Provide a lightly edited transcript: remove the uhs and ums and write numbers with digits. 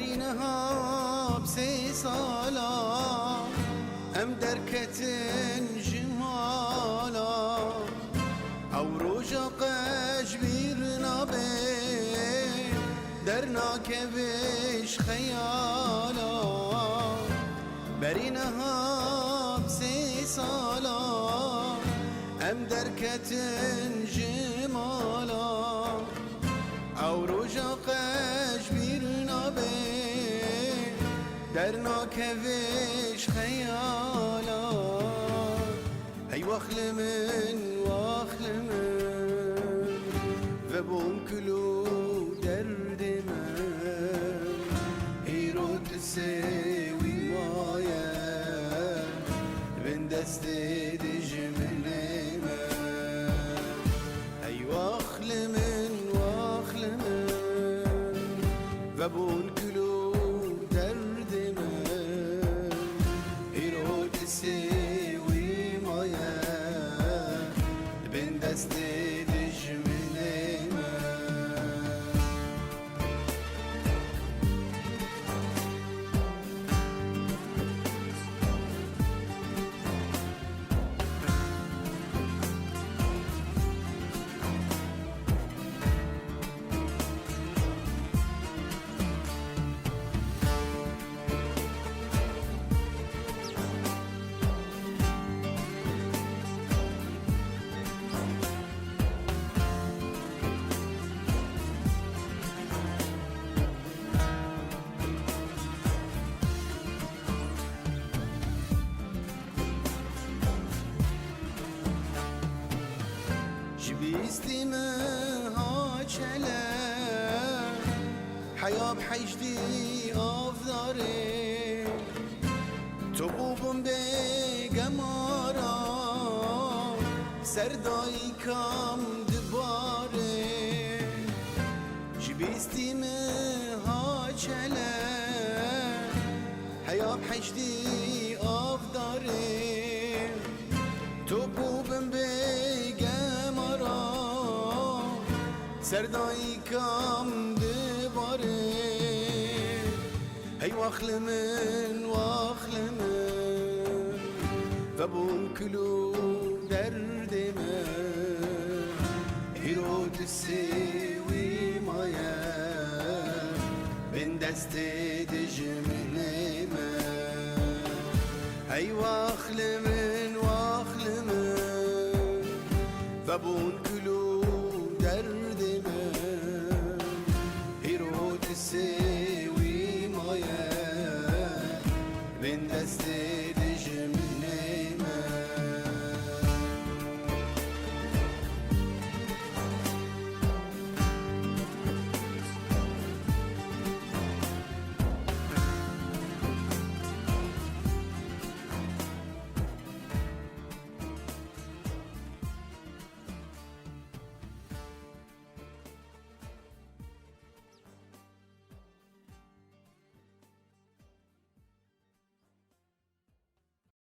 برینها بسی سالا ام درکتن جمالا او روژا قش بیر نابه در ناکبش خیالا برینها بسی سالا ام درکتن جمالا او روژا قش بیر نابه در ناکوش خیالا ای واخل من و بون کلو درد من ای رو تسوی مایه بین دست دجمن من ای واخل من و بون کلو درد من ای رو تسوی مایه بین دست دجمن من جبيستي منها جلال حياة بحجدي أفضاري تبوب بقمارا سرداي كام دباري جبيستي منها جلال حياة بحجدي أفضاري تبوب سردایی کام دباره ای واخل من و بون کلو درد من ای رو تسوی مایه بین دست دجمن من ای واخل من و بون کلو درد من ای رو تسوی مایه بین دست